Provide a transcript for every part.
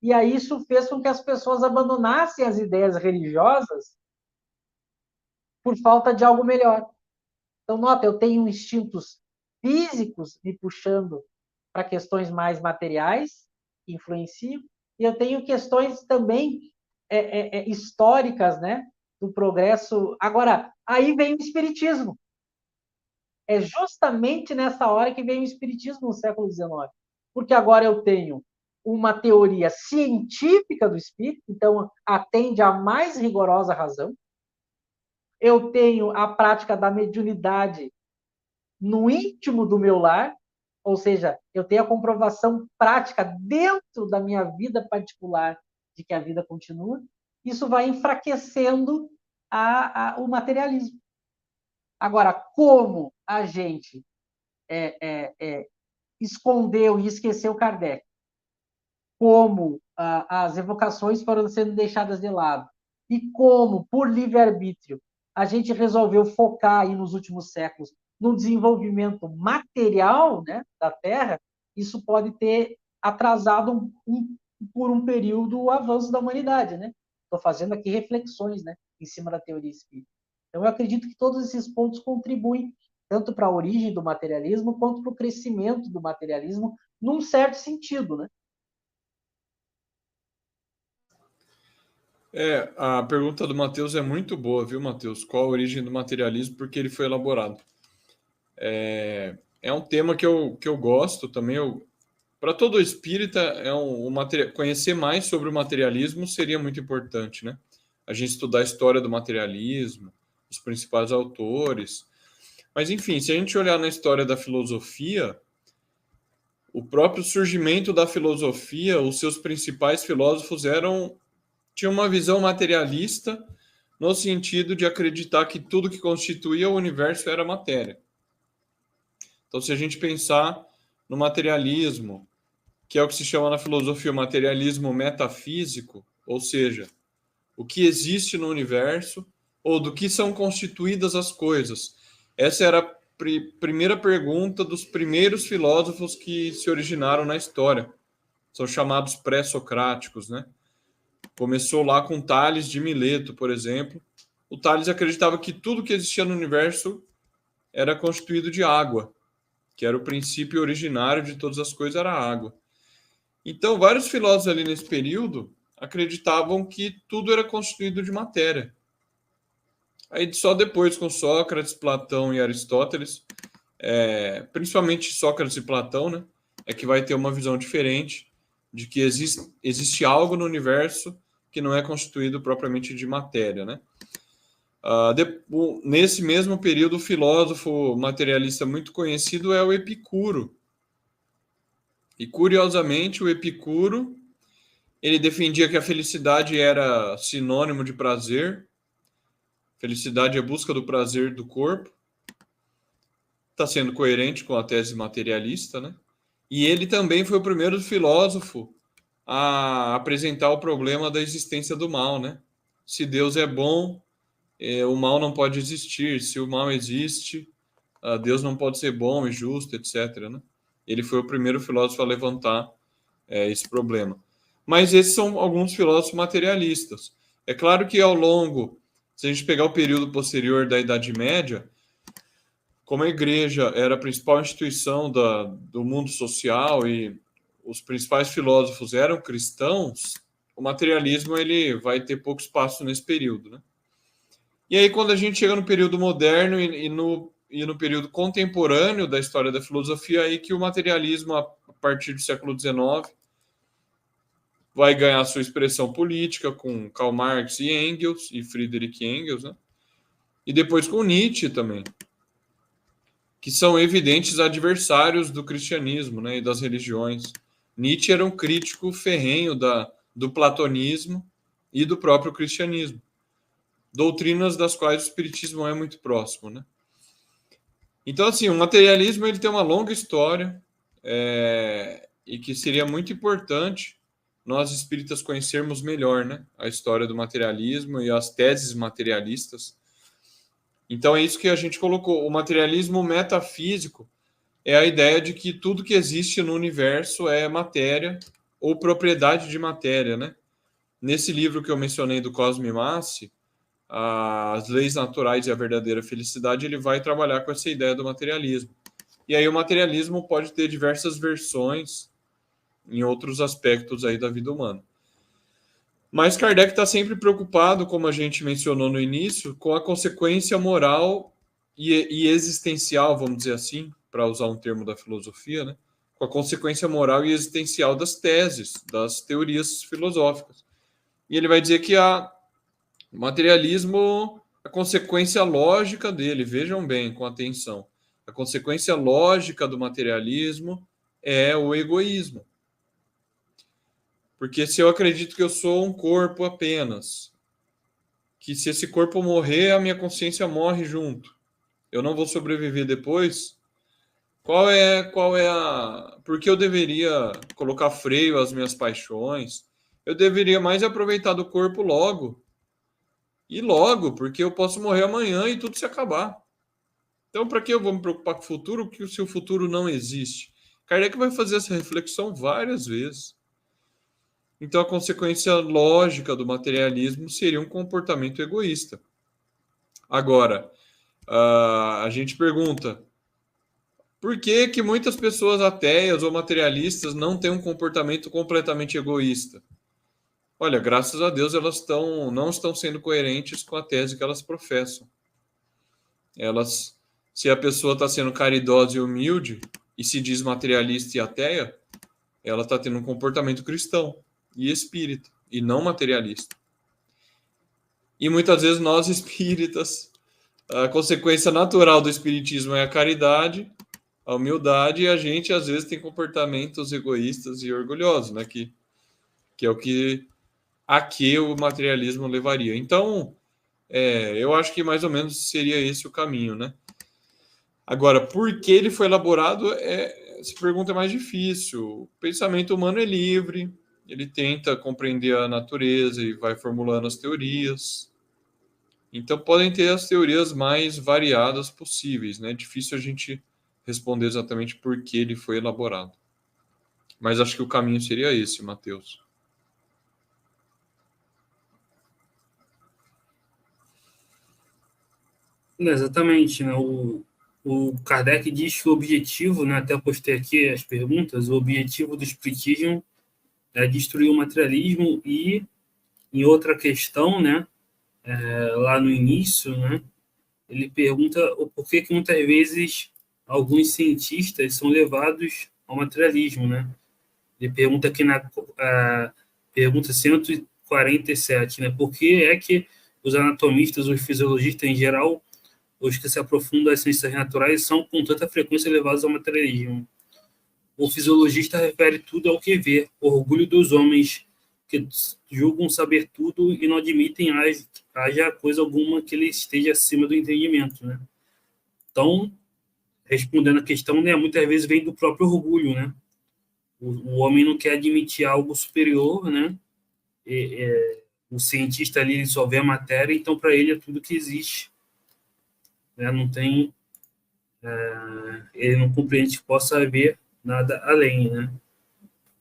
E aí isso fez com que as pessoas abandonassem as ideias religiosas por falta de algo melhor. Então, nota, eu tenho instintos físicos me puxando para questões mais materiais, que influenciam, e eu tenho questões também históricas, né, do progresso. Agora, aí vem o espiritismo. É justamente nessa hora que vem o espiritismo no século XIX. Porque agora eu tenho uma teoria científica do espírito, então atende à mais rigorosa razão. Eu tenho a prática da mediunidade no íntimo do meu lar, ou seja, eu tenho a comprovação prática dentro da minha vida particular de que a vida continua. Isso vai enfraquecendo o materialismo. Agora, como a gente escondeu e esqueceu Kardec, como as evocações foram sendo deixadas de lado, e como, por livre-arbítrio, a gente resolveu focar aí nos últimos séculos no desenvolvimento material, né, da Terra, isso pode ter atrasado por um período o avanço da humanidade, né? Estou fazendo aqui reflexões, né, em cima da teoria espírita. Então, eu acredito que todos esses pontos contribuem tanto para a origem do materialismo quanto para o crescimento do materialismo, num certo sentido, né? A pergunta do Matheus é muito boa, viu, Matheus? Qual a origem do materialismo? Porque ele foi elaborado. É um tema que eu gosto também. Para todo espírita, conhecer mais sobre o materialismo seria muito importante, né? A gente estudar a história do materialismo, os principais autores. Mas, enfim, se a gente olhar na história da filosofia, o próprio surgimento da filosofia, os seus principais filósofos tinham uma visão materialista no sentido de acreditar que tudo que constituía o universo era matéria. Então, se a gente pensar no materialismo, que é o que se chama na filosofia o materialismo metafísico, ou seja, o que existe no universo ou do que são constituídas as coisas. Essa era a primeira pergunta dos primeiros filósofos que se originaram na história. São chamados pré-socráticos, né? Começou lá com Tales de Mileto, por exemplo. O Tales acreditava que tudo que existia no universo era constituído de água, que era o princípio originário de todas as coisas, era a água. Então, vários filósofos ali nesse período acreditavam que tudo era constituído de matéria. Aí só depois, com Sócrates, Platão e Aristóteles, principalmente Sócrates e Platão, né, é que vai ter uma visão diferente de que existe algo no universo que não é constituído propriamente de matéria, né? Nesse mesmo período, o filósofo materialista muito conhecido é o Epicuro. E, curiosamente, o Epicuro ele defendia que a felicidade era sinônimo de prazer. Felicidade é busca do prazer do corpo. Está sendo coerente com a tese materialista, né? E ele também foi o primeiro filósofo a apresentar o problema da existência do mal, né? Se Deus é bom, o mal não pode existir. Se o mal existe, Deus não pode ser bom e justo, etc., né? Ele foi o primeiro filósofo a levantar esse problema. Mas esses são alguns filósofos materialistas. É claro que ao longo, se a gente pegar o período posterior da Idade Média, como a igreja era a principal instituição do mundo social e os principais filósofos eram cristãos, o materialismo ele vai ter pouco espaço nesse período, né? E aí, quando a gente chega no período moderno e no período contemporâneo da história da filosofia, aí que o materialismo, a partir do século XIX, vai ganhar sua expressão política com Karl Marx e Engels, e Friedrich Engels, né? E depois com Nietzsche também, que são evidentes adversários do cristianismo, né, e das religiões. Nietzsche era um crítico ferrenho do platonismo e do próprio cristianismo, doutrinas das quais o espiritismo é muito próximo, né? Então, assim, o materialismo ele tem uma longa história e que seria muito importante nós espíritas conhecermos melhor, né, a história do materialismo e as teses materialistas. Então é isso que a gente colocou. O materialismo metafísico é a ideia de que tudo que existe no universo é matéria ou propriedade de matéria, né? Nesse livro que eu mencionei do Cosme Massi, as leis naturais e a verdadeira felicidade, ele vai trabalhar com essa ideia do materialismo. E aí o materialismo pode ter diversas versões em outros aspectos aí da vida humana. Mas Kardec está sempre preocupado, como a gente mencionou no início, com a consequência moral e existencial, vamos dizer assim, para usar um termo da filosofia, né? Com a consequência moral e existencial das teses, das teorias filosóficas. E ele vai dizer que o materialismo, a consequência lógica dele, vejam bem, com atenção, a consequência lógica do materialismo é o egoísmo. Porque se eu acredito que eu sou um corpo apenas, que se esse corpo morrer, a minha consciência morre junto, eu não vou sobreviver depois, qual é a... Por que eu deveria colocar freio às minhas paixões? Eu deveria mais aproveitar do corpo logo. E logo, porque eu posso morrer amanhã e tudo se acabar. Então, para que eu vou me preocupar com o futuro, se o futuro não existe? Kardec vai fazer essa reflexão várias vezes. Então, a consequência lógica do materialismo seria um comportamento egoísta. Agora, a gente pergunta, por que que muitas pessoas ateias ou materialistas não têm um comportamento completamente egoísta? Olha, graças a Deus elas não estão sendo coerentes com a tese que elas professam. Se a pessoa está sendo caridosa e humilde e se diz materialista e ateia, ela está tendo um comportamento cristão e espírita, e não materialista. E muitas vezes nós espíritas, a consequência natural do espiritismo é a caridade, a humildade, e a gente às vezes tem comportamentos egoístas e orgulhosos, né? Que é o que a que o materialismo levaria. Então, eu acho que mais ou menos seria esse o caminho, né? Agora, por que ele foi elaborado, essa pergunta é mais difícil. O pensamento humano é livre, ele tenta compreender a natureza e vai formulando as teorias. Então, podem ter as teorias mais variadas possíveis, né? É difícil a gente responder exatamente por que ele foi elaborado. Mas acho que o caminho seria esse, Matheus. Exatamente, né? O Kardec diz que o objetivo, né, até postei aqui as perguntas, o objetivo do espiritismo é destruir o materialismo e, em outra questão, né, lá no início, né, ele pergunta o porquê que muitas vezes alguns cientistas são levados ao materialismo, né? Ele pergunta aqui na pergunta 147, né, por que é que os anatomistas, os fisiologistas em geral, os que se aprofundam às ciências naturais, são com tanta frequência levados ao materialismo? O fisiologista refere tudo ao que vê, o orgulho dos homens que julgam saber tudo e não admitem haja coisa alguma que ele esteja acima do entendimento, né? Então, respondendo a questão, né, muitas vezes vem do próprio orgulho, né? O homem não quer admitir algo superior, né? O cientista ali ele só vê a matéria, então para ele é tudo que existe, né? Não tem, ele não compreende que possa haver nada além, né?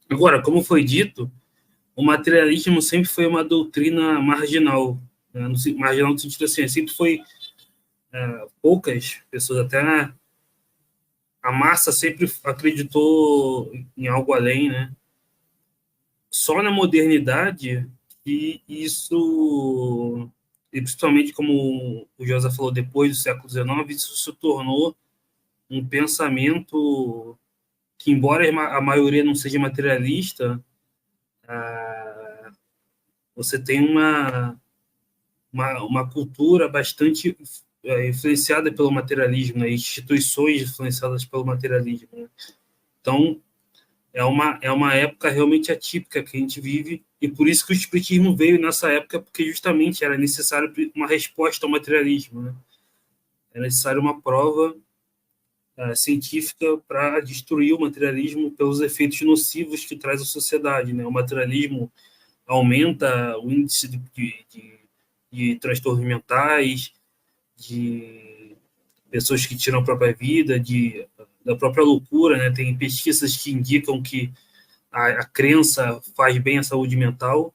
Agora, como foi dito, o materialismo sempre foi uma doutrina marginal, né? Marginal no sentido assim, sempre foi poucas pessoas, até a massa sempre acreditou em algo além, né? Só na modernidade que isso, e principalmente como o José falou, depois do século XIX, isso se tornou um pensamento que, embora a maioria não seja materialista, você tem uma cultura bastante influenciada pelo materialismo, né? Instituições influenciadas pelo materialismo, né? Então, é uma época realmente atípica que a gente vive, e por isso que o espiritismo veio nessa época, porque justamente era necessário uma resposta ao materialismo, né? É necessário uma prova científica para destruir o materialismo pelos efeitos nocivos que traz à sociedade, né? O materialismo aumenta o índice de transtornos mentais, de pessoas que tiram a própria vida, da própria loucura, né? Tem pesquisas que indicam que a crença faz bem à saúde mental.